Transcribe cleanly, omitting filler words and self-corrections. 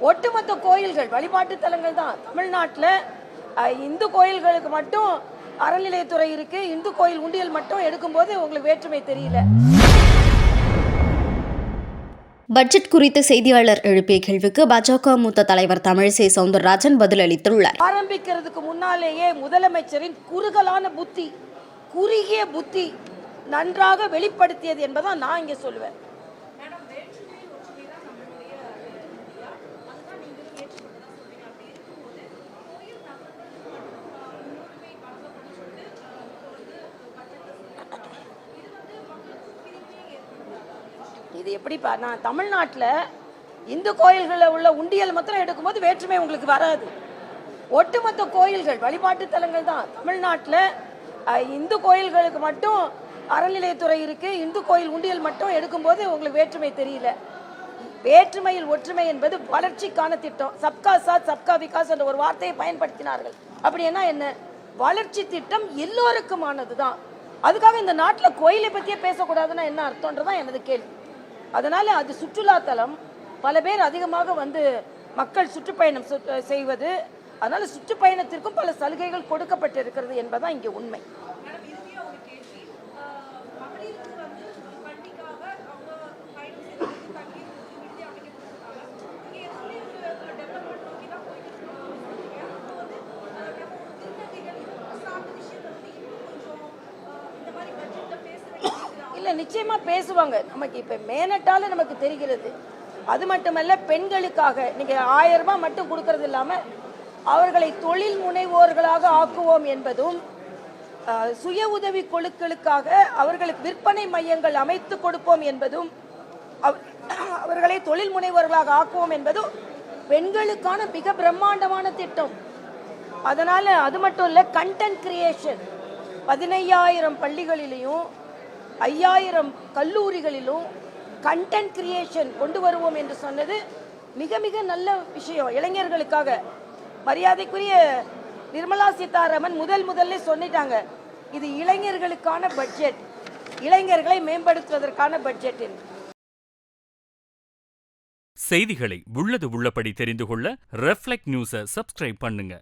ஒட்டுமொத்த கோயில்கள் வழிபாட்டு தலங்கள் தான். தமிழ்நாட்டில் இந்து கோயில்களுக்கு மட்டும் அறநிலையத்துறை இருக்கு, இந்து கோயில் உண்டியல் மட்டும் எடுக்கும்போது உங்களுக்கு வேற்றுமை தெரியல. பட்ஜெட் குறித்து செய்தியாளர் எழுப்பிய கேள்விக்கு பாஜக மூத்த தலைவர் தமிழிசை சவுந்தரராஜன் பதிலளித்துள்ளார். ஆரம்பிக்கிறதுக்கு முன்னாலேயே முதலமைச்சரின் குறுகிய புத்தி நன்றாக வெளிப்படுத்தியது என்பதான் நான் இங்கே சொல்லுவேன். இது எப்படிப்பா, நான் தமிழ்நாட்டில் இந்து கோயில்களில் உள்ள உண்டியல் மாத்திரம் எடுக்கும்போது வேற்றுமை உங்களுக்கு வராது. ஒட்டுமொத்த கோயில்கள் வழிபாட்டு தலங்கள் தான். தமிழ்நாட்டில் இந்து கோயில்களுக்கு மட்டும் அறநிலையத்துறை இருக்கு, இந்து கோயில் உண்டியல் மட்டும் எடுக்கும்போது உங்களுக்கு வேற்றுமை தெரியல. வேற்றுமையில் ஒற்றுமை என்பது வளர்ச்சிக்கான திட்டம். சப்கா சாத் சப்கா விகாஸ் என்ற ஒரு வார்த்தையை பயன்படுத்தினார்கள். அப்படின்னா என்ன? வளர்ச்சி திட்டம் எல்லோருக்குமானது தான். அதுக்காக இந்த நாட்டில் கோயிலை பற்றியே பேசக்கூடாதுன்னா என்ன அர்த்தம்ன்றதான் எனது கேள்வி. அதனால அது சுற்றுலாத்தலம், பல பேர் அதிகமாக வந்து மக்கள் சுற்றுப்பயணம் செய்வது, அதனால சுற்றுப்பயணத்திற்கும் பல சலுகைகள் கொடுக்கப்பட்டிருக்கிறது என்பதான் இங்கே உண்மை. இல்லை, நிச்சயமா பேசுவாங்க. நமக்கு இப்போ மேனட்டால நமக்கு தெரிகிறது. அது மட்டுமல்ல, பெண்களுக்காக நீங்கள் 1000 ரூபாய் மட்டும் கொடுக்கறது இல்லாமல் அவர்களை தொழில் முனைவோர்களாக ஆக்குவோம் என்பதும், சுய உதவி குழுக்களுக்காக அவர்களுக்கு விற்பனை மையங்கள் அமைத்து கொடுப்போம் என்பதும், அவர்களை தொழில் முனைவோர்களாக ஆக்குவோம் என்பதும் பெண்களுக்கான மிக பிரம்மாண்டமான திட்டம். அதனால அது மட்டும் இல்லை, கண்டென்ட் கிரியேஷன் 15,000 பள்ளிகளிலையும் 5,000 கல்லூரிகளிலும் கண்டென்ட் கிரியேஷன் கொண்டு வருவோம் என்று சொன்னது மிக மிக நல்ல விஷயம் இளைஞர்களுக்காக. மரியாதைக்குரிய நிர்மலா சீதாராமன் முதல்ல சொல்லிட்டாங்க, இது இளைஞர்களுக்கான பட்ஜெட், இளைஞர்களை மேம்படுத்துவதற்கான பட்ஜெட். செய்திகளை உள்ளது உள்ளபடி தெரிந்து கொள்ள ரெஃப்ளெக்ட் நியூஸை சப்ஸ்கிரைப் பண்ணுங்க.